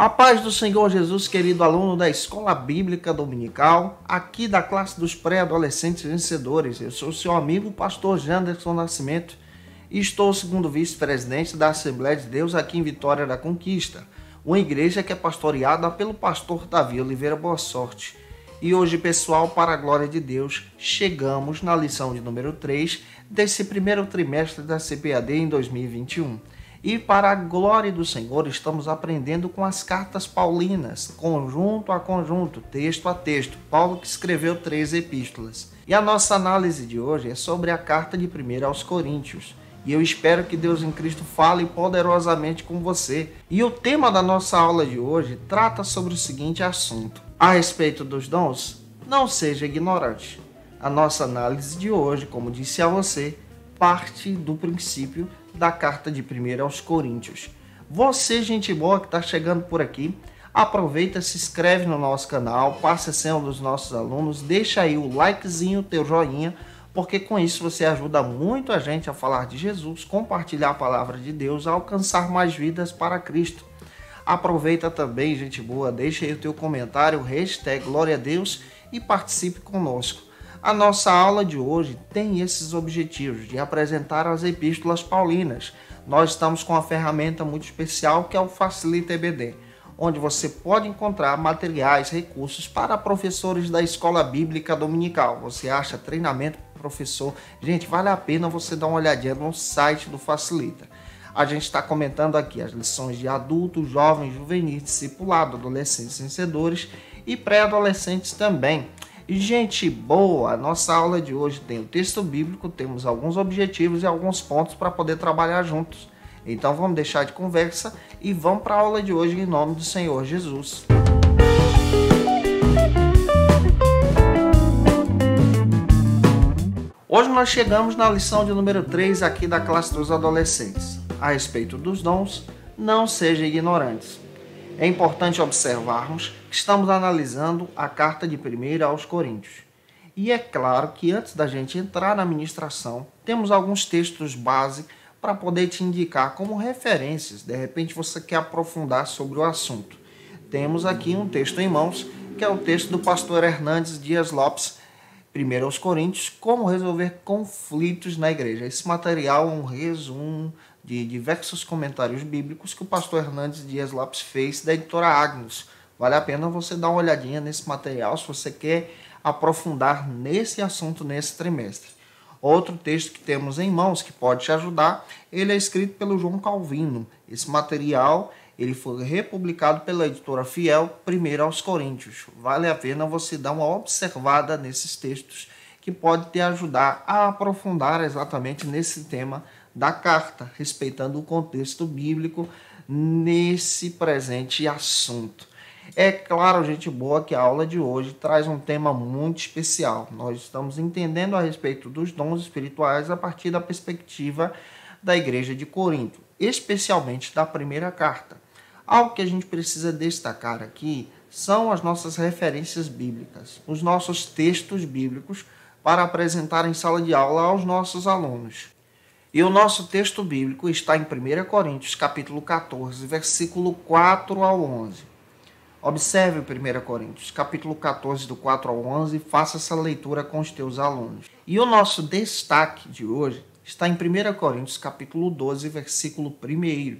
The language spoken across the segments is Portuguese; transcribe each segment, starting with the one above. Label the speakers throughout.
Speaker 1: A paz do Senhor Jesus, querido aluno da Escola Bíblica Dominical, aqui da classe dos pré-adolescentes vencedores. Eu sou seu amigo, pastor Janderson Nascimento, e estou segundo vice-presidente da Assembleia de Deus aqui em Vitória da Conquista, uma igreja que é pastoreada pelo pastor Davi Oliveira Boa Sorte. E hoje, pessoal, para a glória de Deus, chegamos na lição de número 3 desse primeiro trimestre da CPAD em 2021. E para a glória do Senhor, estamos aprendendo com as cartas paulinas, conjunto a conjunto, texto a texto. Paulo que escreveu 3 epístolas. E a nossa análise de hoje é sobre a carta de 1 aos Coríntios. E eu espero que Deus em Cristo fale poderosamente com você. E o tema da nossa aula de hoje trata sobre o seguinte assunto. A respeito dos dons, não seja ignorante. A nossa análise de hoje, como disse a você, parte do princípio da carta de 1 aos Coríntios. Você, gente boa que está chegando por aqui, aproveita, se inscreve no nosso canal, passe a ser um dos nossos alunos, deixa aí o likezinho, o teu joinha, porque com isso você ajuda muito a gente a falar de Jesus, compartilhar a palavra de Deus, a alcançar mais vidas para Cristo. Aproveita também, gente boa, deixa aí o teu comentário, hashtag Glória a Deus e participe conosco. A nossa aula de hoje tem esses objetivos de apresentar as epístolas paulinas. Nós estamos com uma ferramenta muito especial que é o Facilita EBD, onde você pode encontrar materiais, recursos para professores da Escola Bíblica Dominical. Você acha treinamento para professor? Gente, vale a pena você dar uma olhadinha no site do Facilita. A gente está comentando aqui as lições de adultos, jovens, juvenis, discipulado, adolescentes vencedores e pré-adolescentes também. E gente boa, a nossa aula de hoje tem o texto bíblico, temos alguns objetivos e alguns pontos para poder trabalhar juntos. Então vamos deixar de conversa e vamos para a aula de hoje em nome do Senhor Jesus. Hoje nós chegamos na lição de número 3 aqui da classe dos adolescentes. A respeito dos dons, não sejam ignorantes. É importante observarmos que estamos analisando a carta de 1 aos Coríntios. E é claro que antes da gente entrar na ministração, temos alguns textos base para poder te indicar como referências. De repente você quer aprofundar sobre o assunto. Temos aqui um texto em mãos, que é o texto do pastor Hernandes Dias Lopes, 1 aos Coríntios, como resolver conflitos na igreja. Esse material é um resumo de diversos comentários bíblicos que o pastor Hernandes Dias Lopes fez da editora Agnus. Vale a pena você dar uma olhadinha nesse material se você quer aprofundar nesse assunto nesse trimestre. Outro texto que temos em mãos que pode te ajudar, ele é escrito pelo João Calvino. Esse material ele foi republicado pela editora Fiel, 1 aos Coríntios. Vale a pena você dar uma observada nesses textos que pode te ajudar a aprofundar exatamente nesse tema da carta, respeitando o contexto bíblico nesse presente assunto. É claro, gente boa, que a aula de hoje traz um tema muito especial. Nós estamos entendendo a respeito dos dons espirituais a partir da perspectiva da igreja de Corinto, especialmente da primeira carta. Algo que a gente precisa destacar aqui são as nossas referências bíblicas, os nossos textos bíblicos para apresentar em sala de aula aos nossos alunos. E o nosso texto bíblico está em 1 Coríntios, capítulo 14, versículo 4 ao 11. Observe 1 Coríntios, capítulo 14, do 4 ao 11, e faça essa leitura com os teus alunos. E o nosso destaque de hoje está em 1 Coríntios, capítulo 12, versículo 1.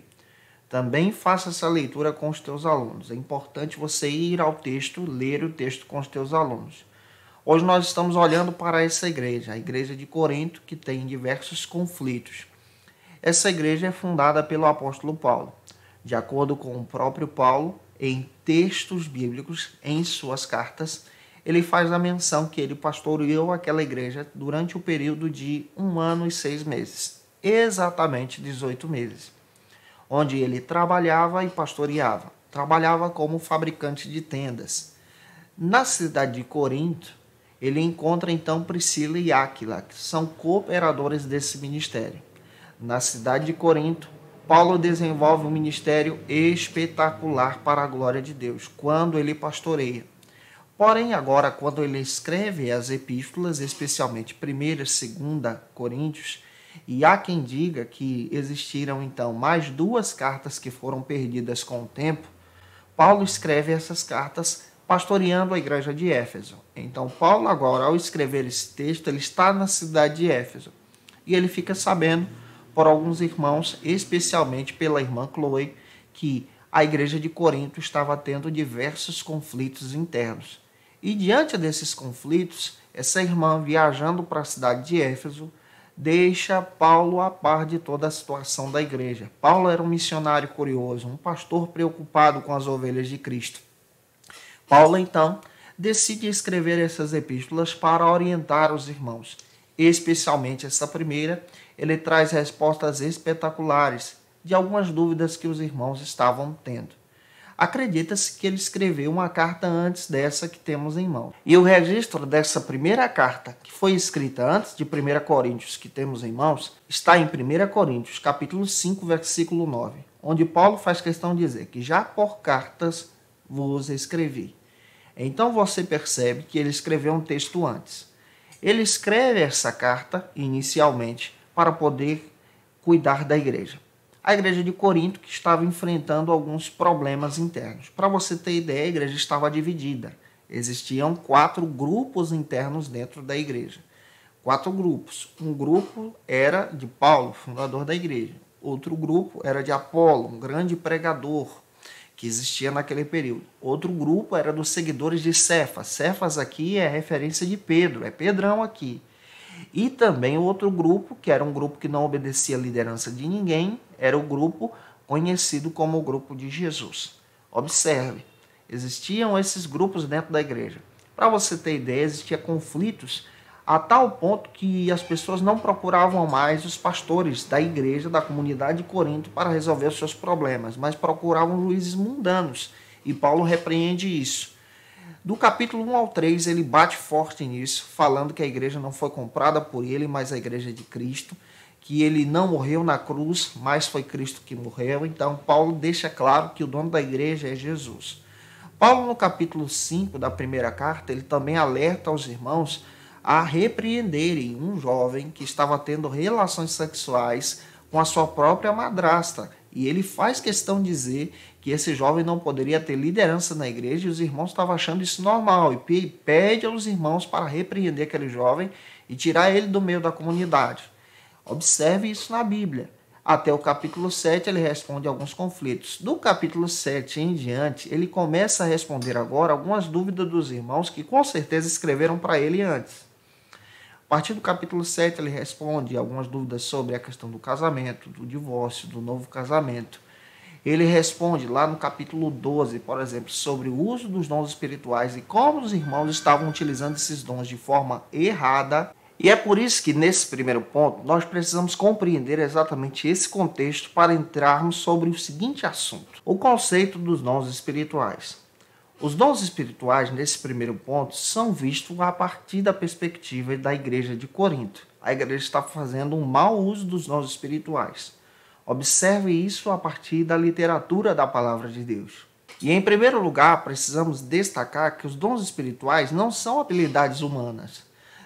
Speaker 1: Também faça essa leitura com os teus alunos. É importante você ir ao texto, ler o texto com os teus alunos. Hoje nós estamos olhando para essa igreja, a igreja de Corinto, que tem diversos conflitos. Essa igreja é fundada pelo apóstolo Paulo. De acordo com o próprio Paulo, em textos bíblicos, em suas cartas, ele faz a menção que ele pastoreou aquela igreja durante o período de 1 ano e 6 meses, exatamente 18 meses, onde ele trabalhava e pastoreava. Trabalhava como fabricante de tendas. Na cidade de Corinto, ele encontra então Priscila e Áquila, que são cooperadores desse ministério. Na cidade de Corinto, Paulo desenvolve um ministério espetacular para a glória de Deus, quando ele pastoreia. Porém, agora, quando ele escreve as epístolas, especialmente 1ª e 2ª Coríntios, e há quem diga que existiram, então, mais 2 cartas que foram perdidas com o tempo, Paulo escreve essas cartas pastoreando a igreja de Éfeso. Então, Paulo agora, ao escrever esse texto, ele está na cidade de Éfeso. E ele fica sabendo por alguns irmãos, especialmente pela irmã Chloe, que a igreja de Corinto estava tendo diversos conflitos internos. E diante desses conflitos, essa irmã, viajando para a cidade de Éfeso, deixa Paulo a par de toda a situação da igreja. Paulo era um missionário curioso, um pastor preocupado com as ovelhas de Cristo. Paulo, então, decide escrever essas epístolas para orientar os irmãos. Especialmente essa primeira, ele traz respostas espetaculares de algumas dúvidas que os irmãos estavam tendo. Acredita-se que ele escreveu uma carta antes dessa que temos em mão. E o registro dessa primeira carta, que foi escrita antes de 1 Coríntios, que temos em mãos, está em 1 Coríntios, capítulo 5, versículo 9, onde Paulo faz questão de dizer que já por cartas vos escrevi. Então você percebe que ele escreveu um texto antes. Ele escreve essa carta, inicialmente, para poder cuidar da igreja. A igreja de Corinto, que estava enfrentando alguns problemas internos. Para você ter ideia, a igreja estava dividida. Existiam 4 grupos internos dentro da igreja. 4 grupos. Um grupo era de Paulo, fundador da igreja. Outro grupo era de Apolo, um grande pregador que existia naquele período. Outro grupo era dos seguidores de Cefas. Cefas aqui é referência de Pedro, é Pedrão aqui. E também outro grupo, que era um grupo que não obedecia à liderança de ninguém, era o grupo conhecido como o grupo de Jesus. Observe, existiam esses grupos dentro da igreja. Para você ter ideia, existiam conflitos a tal ponto que as pessoas não procuravam mais os pastores da igreja, da comunidade de Corinto, para resolver os seus problemas, mas procuravam juízes mundanos. E Paulo repreende isso. Do capítulo 1 ao 3, ele bate forte nisso, falando que a igreja não foi comprada por ele, mas a igreja de Cristo, que ele não morreu na cruz, mas foi Cristo que morreu. Então, Paulo deixa claro que o dono da igreja é Jesus. Paulo, no capítulo 5 da primeira carta, ele também alerta aos irmãos a repreenderem um jovem que estava tendo relações sexuais com a sua própria madrasta. E ele faz questão de dizer que esse jovem não poderia ter liderança na igreja e os irmãos estavam achando isso normal. E pede aos irmãos para repreender aquele jovem e tirar ele do meio da comunidade. Observe isso na Bíblia. Até o capítulo 7 ele responde alguns conflitos. Do capítulo 7 em diante, ele começa a responder agora algumas dúvidas dos irmãos que com certeza escreveram para ele antes. A partir do capítulo 7, ele responde algumas dúvidas sobre a questão do casamento, do divórcio, do novo casamento. Ele responde lá no capítulo 12, por exemplo, sobre o uso dos dons espirituais e como os irmãos estavam utilizando esses dons de forma errada. E é por isso que, nesse primeiro ponto, nós precisamos compreender exatamente esse contexto para entrarmos sobre o seguinte assunto: o conceito dos dons espirituais. Os dons espirituais, nesse primeiro ponto, são vistos a partir da perspectiva da igreja de Corinto. A igreja está fazendo um mau uso dos dons espirituais. Observe isso a partir da literatura da palavra de Deus. E, em primeiro lugar, precisamos destacar que os dons espirituais não são habilidades humanas.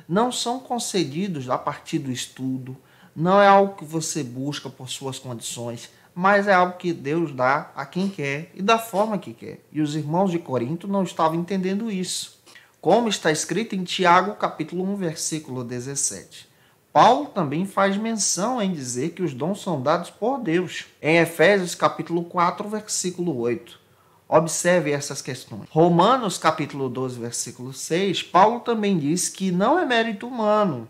Speaker 1: Não são concedidos a partir do estudo, não é algo que você busca por suas condições, mas é algo que Deus dá a quem quer e da forma que quer. E os irmãos de Corinto não estavam entendendo isso. Como está escrito em Tiago, capítulo 1, versículo 17. Paulo também faz menção em dizer que os dons são dados por Deus. Em Efésios, capítulo 4, versículo 8. Observe essas questões. Romanos, capítulo 12, versículo 6, Paulo também diz que não é mérito humano.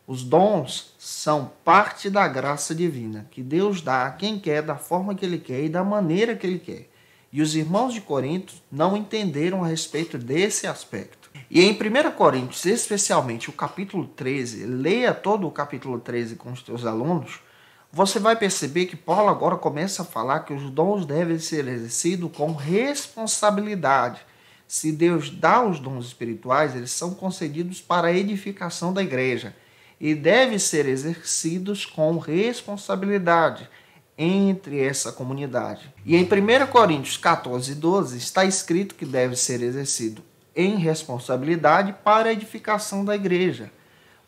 Speaker 1: Os dons são parte da graça divina, que Deus dá a quem quer, da forma que Ele quer e da maneira que Ele quer. E os irmãos de Corinto não entenderam a respeito desse aspecto. E em 1 Coríntios, especialmente o capítulo 13, leia todo o capítulo 13 com os teus alunos, você vai perceber que Paulo agora começa a falar que os dons devem ser exercidos com responsabilidade. Se Deus dá os dons espirituais, eles são concedidos para a edificação da igreja e devem ser exercidos com responsabilidade entre essa comunidade. E em 1 Coríntios 14, 12 está escrito que deve ser exercido em responsabilidade para a edificação da igreja,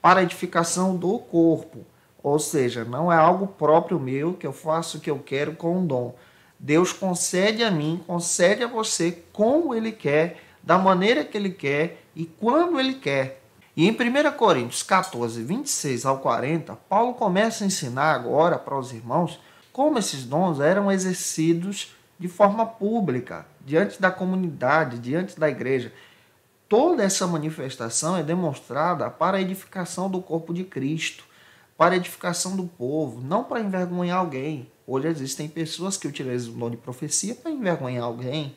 Speaker 1: para a edificação do corpo. Ou seja, não é algo próprio meu que eu faço o que eu quero com o dom. Deus concede a mim, concede a você como Ele quer, da maneira que Ele quer e quando Ele quer. E em 1 Coríntios 14, 26 ao 40, Paulo começa a ensinar agora para os irmãos como esses dons eram exercidos de forma pública, diante da comunidade, diante da igreja. Toda essa manifestação é demonstrada para a edificação do corpo de Cristo, para a edificação do povo, não para envergonhar alguém. Hoje existem pessoas que utilizam o dom de profecia para envergonhar alguém,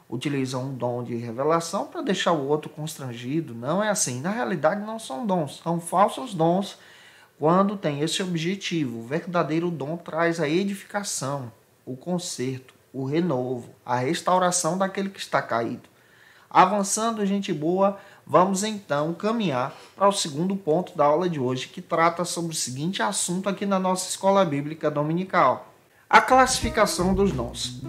Speaker 1: utilizam um dom de revelação para deixar o outro constrangido. Não é assim. Na realidade, não são dons, são falsos dons quando tem esse objetivo. O verdadeiro dom traz a edificação, o conserto, o renovo, a restauração daquele que está caído. Avançando, gente boa, vamos então caminhar para o segundo ponto da aula de hoje, que trata sobre o seguinte assunto aqui na nossa Escola Bíblica Dominical: a classificação dos dons.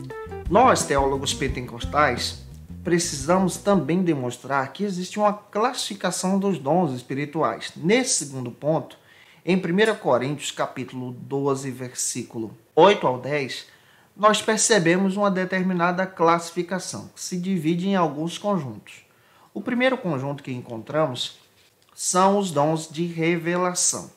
Speaker 1: Nós, teólogos pentecostais, precisamos também demonstrar que existe uma classificação dos dons espirituais. Nesse segundo ponto, em 1 Coríntios capítulo 12, versículo 8 ao 10, nós percebemos uma determinada classificação, que se divide em alguns conjuntos. O primeiro conjunto que encontramos são os dons de revelação.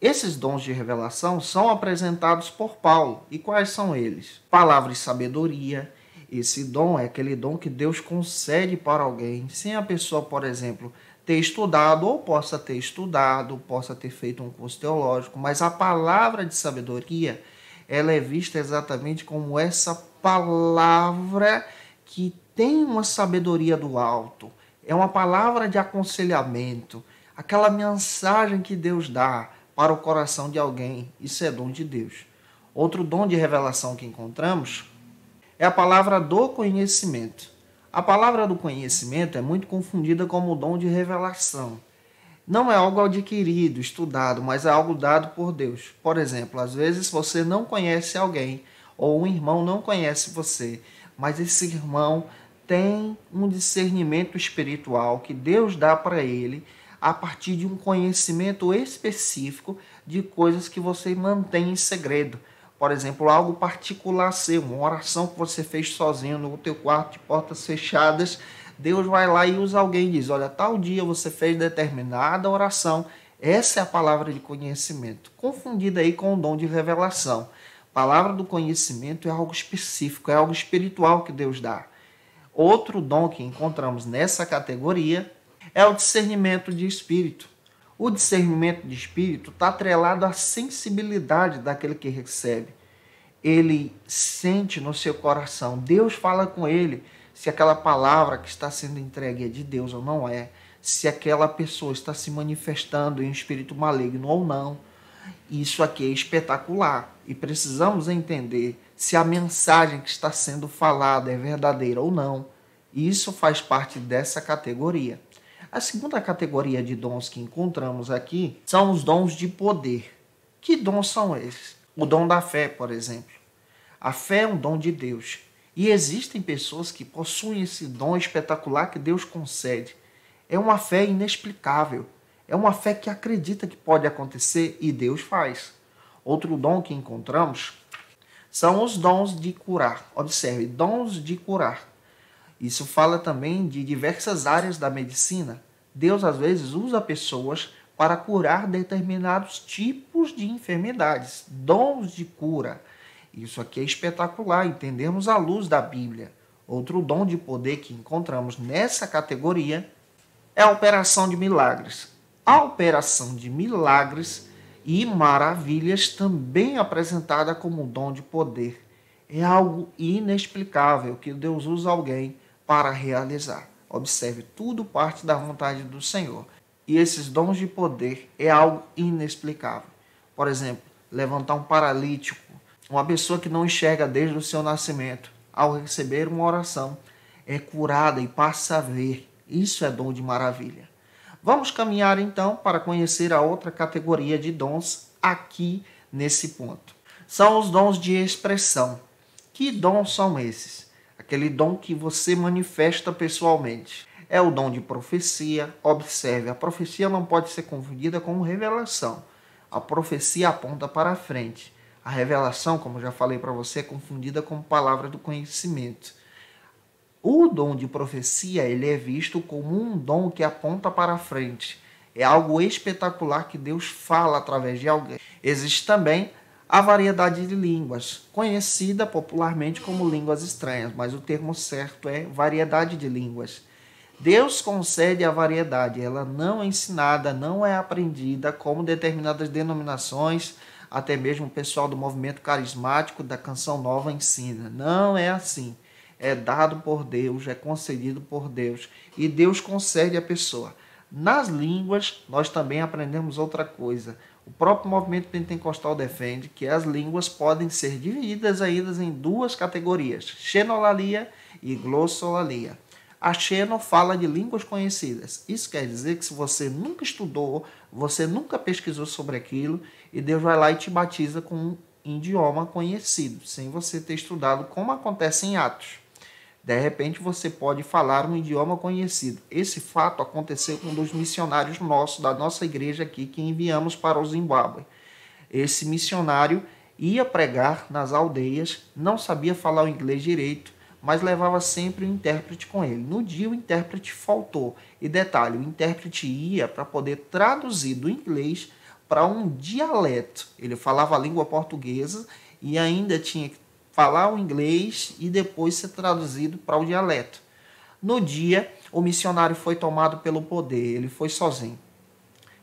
Speaker 1: Esses dons de revelação são apresentados por Paulo. E quais são eles? Palavra e sabedoria. Esse dom é aquele dom que Deus concede para alguém, sem a pessoa, por exemplo, ter estudado, ou possa ter estudado, possa ter feito um curso teológico, mas a palavra de sabedoria, ela é vista exatamente como essa palavra que tem uma sabedoria do alto. É uma palavra de aconselhamento, aquela mensagem que Deus dá para o coração de alguém. Isso é dom de Deus. Outro dom de revelação que encontramos é a palavra do conhecimento. A palavra do conhecimento é muito confundida como o dom de revelação. Não é algo adquirido, estudado, mas é algo dado por Deus. Por exemplo, às vezes você não conhece alguém, ou um irmão não conhece você, mas esse irmão tem um discernimento espiritual que Deus dá para ele a partir de um conhecimento específico de coisas que você mantém em segredo. Por exemplo, algo particular seu, uma oração que você fez sozinho no teu quarto de portas fechadas. Deus vai lá e usa alguém e diz: olha, tal dia você fez determinada oração. Essa é a palavra de conhecimento, confundida aí com o dom de revelação. Palavra do conhecimento é algo específico, é algo espiritual que Deus dá. Outro dom que encontramos nessa categoria é o discernimento de espírito. O discernimento de espírito está atrelado à sensibilidade daquele que recebe. Ele sente no seu coração, Deus fala com ele, se aquela palavra que está sendo entregue é de Deus ou não é, se aquela pessoa está se manifestando em um espírito maligno ou não. Isso aqui é espetacular e precisamos entender se a mensagem que está sendo falada é verdadeira ou não. Isso faz parte dessa categoria. A segunda categoria de dons que encontramos aqui são os dons de poder. Que dons são esses? O dom da fé, por exemplo. A fé é um dom de Deus. E existem pessoas que possuem esse dom espetacular que Deus concede. É uma fé inexplicável. É uma fé que acredita que pode acontecer e Deus faz. Outro dom que encontramos são os dons de curar. Observe, dons de curar. Isso fala também de diversas áreas da medicina. Deus, às vezes, usa pessoas para curar determinados tipos de enfermidades. Dons de cura. Isso aqui é espetacular, entendemos à luz da Bíblia. Outro dom de poder que encontramos nessa categoria é a operação de milagres. A operação de milagres e maravilhas também é apresentada como dom de poder. É algo inexplicável que Deus usa alguém para realizar. Observe, tudo parte da vontade do Senhor. E esses dons de poder é algo inexplicável. Por exemplo, levantar um paralítico, uma pessoa que não enxerga desde o seu nascimento, ao receber uma oração, é curada e passa a ver. Isso é dom de maravilha. Vamos caminhar então para conhecer a outra categoria de dons aqui nesse ponto. São os dons de expressão. Que dons são esses? Aquele dom que você manifesta pessoalmente. É o dom de profecia. Observe, a profecia não pode ser confundida com revelação. A profecia aponta para frente. A revelação, como eu já falei para você, é confundida com palavra do conhecimento. O dom de profecia, ele é visto como um dom que aponta para frente. É algo espetacular que Deus fala através de alguém. Existe também a variedade de línguas, conhecida popularmente como línguas estranhas, mas o termo certo é variedade de línguas. Deus concede a variedade, ela não é ensinada, não é aprendida, como determinadas denominações, até mesmo o pessoal do movimento carismático da Canção Nova ensina. Não é assim. É dado por Deus, é concedido por Deus, e Deus concede a pessoa. Nas línguas, nós também aprendemos outra coisa. O próprio movimento pentecostal defende que as línguas podem ser divididas ainda em duas categorias, xenolalia e glossolalia. A xeno fala de línguas conhecidas. Isso quer dizer que se você nunca estudou, você nunca pesquisou sobre aquilo, e Deus vai lá e te batiza com um idioma conhecido, sem você ter estudado, como acontece em Atos. De repente você pode falar um idioma conhecido. Esse fato aconteceu com um dos missionários nossos, da nossa igreja aqui, que enviamos para o Zimbábue. Esse missionário ia pregar nas aldeias, não sabia falar o inglês direito, mas levava sempre um intérprete com ele. No dia o intérprete faltou. E detalhe, o intérprete ia para poder traduzir do inglês para um dialeto. Ele falava a língua portuguesa e ainda tinha que falar o inglês e depois ser traduzido para o dialeto. No dia, o missionário foi tomado pelo poder, ele foi sozinho.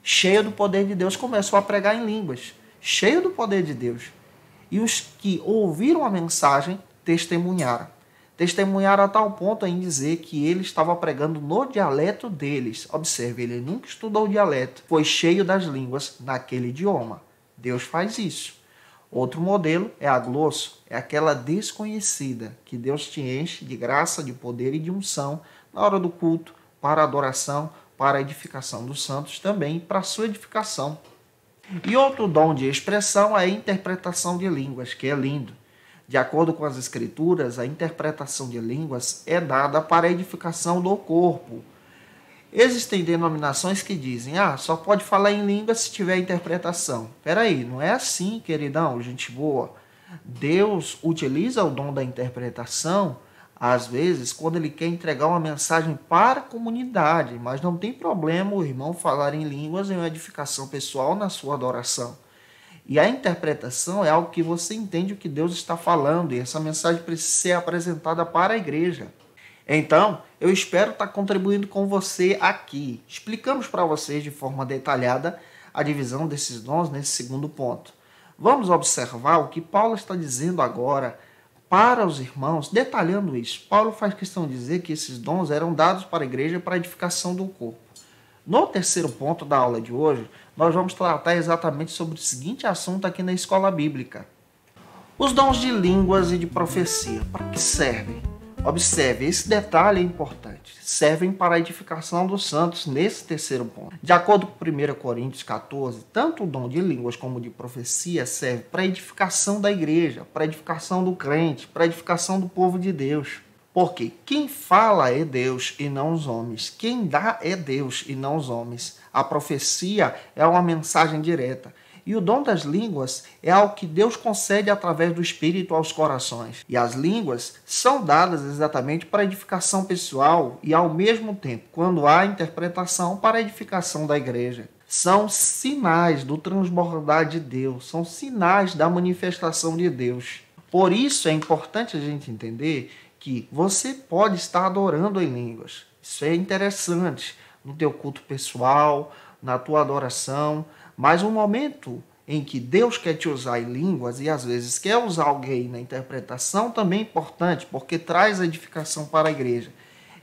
Speaker 1: Cheio do poder de Deus, começou a pregar em línguas. Cheio do poder de Deus. E os que ouviram a mensagem testemunharam. Testemunharam a tal ponto em dizer que ele estava pregando no dialeto deles. Observe, ele nunca estudou o dialeto. Foi cheio das línguas naquele idioma. Deus faz isso. Outro modelo é a glosso, é aquela desconhecida, que Deus te enche de graça, de poder e de unção na hora do culto, para a adoração, para a edificação dos santos, também para a sua edificação. E outro dom de expressão é a interpretação de línguas, que é lindo. De acordo com as Escrituras, a interpretação de línguas é dada para a edificação do corpo. Existem denominações que dizem, só pode falar em língua se tiver interpretação. Peraí, não é assim, queridão, gente boa. Deus utiliza o dom da interpretação, às vezes, quando ele quer entregar uma mensagem para a comunidade, mas não tem problema o irmão falar em línguas em uma edificação pessoal na sua adoração. E a interpretação é algo que você entende o que Deus está falando, e essa mensagem precisa ser apresentada para a igreja. Então, eu espero estar contribuindo com você aqui. Explicamos para vocês de forma detalhada a divisão desses dons nesse segundo ponto. Vamos observar o que Paulo está dizendo agora para os irmãos, detalhando isso. Paulo faz questão de dizer que esses dons eram dados para a igreja para a edificação do corpo. No terceiro ponto da aula de hoje, nós vamos tratar exatamente sobre o seguinte assunto aqui na escola bíblica. Os dons de línguas e de profecia, para que servem? Observe, esse detalhe é importante. Servem para a edificação dos santos nesse terceiro ponto. De acordo com 1 Coríntios 14, tanto o dom de línguas como o de profecia serve para a edificação da igreja, para a edificação do crente, para a edificação do povo de Deus. Porque quem fala é Deus e não os homens. Quem dá é Deus e não os homens. A profecia é uma mensagem direta. E o dom das línguas é algo que Deus concede através do Espírito aos corações. E as línguas são dadas exatamente para a edificação pessoal e, ao mesmo tempo, quando há interpretação, para a edificação da igreja. São sinais do transbordar de Deus, são sinais da manifestação de Deus. Por isso é importante a gente entender que você pode estar adorando em línguas. Isso é interessante no teu culto pessoal, na tua adoração. Mas um momento em que Deus quer te usar em línguas e às vezes quer usar alguém na interpretação também é importante, porque traz a edificação para a igreja.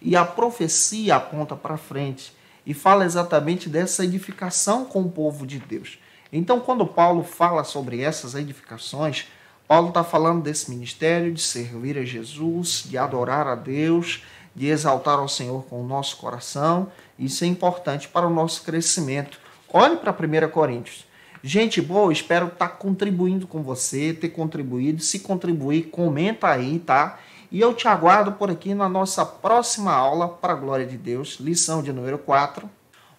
Speaker 1: E a profecia aponta para frente e fala exatamente dessa edificação com o povo de Deus. Então, quando Paulo fala sobre essas edificações, Paulo está falando desse ministério de servir a Jesus, de adorar a Deus, de exaltar ao Senhor com o nosso coração. Isso é importante para o nosso crescimento. Olhe para 1 Coríntios. Gente boa, espero estar contribuindo com você, ter contribuído. Se contribuir, comenta aí, tá? E eu te aguardo por aqui na nossa próxima aula, para a glória de Deus, lição de número 4,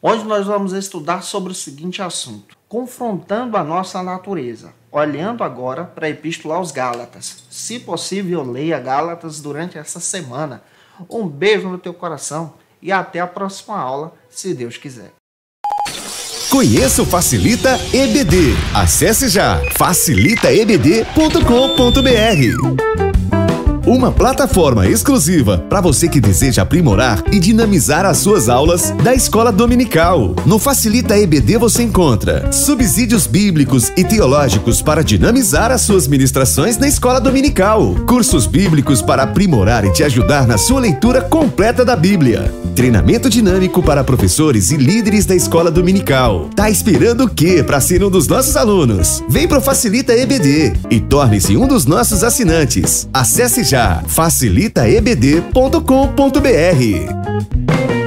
Speaker 1: onde nós vamos estudar sobre o seguinte assunto: confrontando a nossa natureza. Olhando agora para a Epístola aos Gálatas. Se possível, leia Gálatas durante essa semana. Um beijo no teu coração e até a próxima aula, se Deus quiser.
Speaker 2: Conheça o Facilita EBD. Acesse já facilitaebd.com.br. Uma plataforma exclusiva para você que deseja aprimorar e dinamizar as suas aulas da Escola Dominical. No Facilita EBD você encontra subsídios bíblicos e teológicos para dinamizar as suas ministrações na Escola Dominical, cursos bíblicos para aprimorar e te ajudar na sua leitura completa da Bíblia, treinamento dinâmico para professores e líderes da Escola Dominical. Tá esperando o quê para ser um dos nossos alunos? Vem pro Facilita EBD e torne-se um dos nossos assinantes. Acesse já facilitaebd.com.br.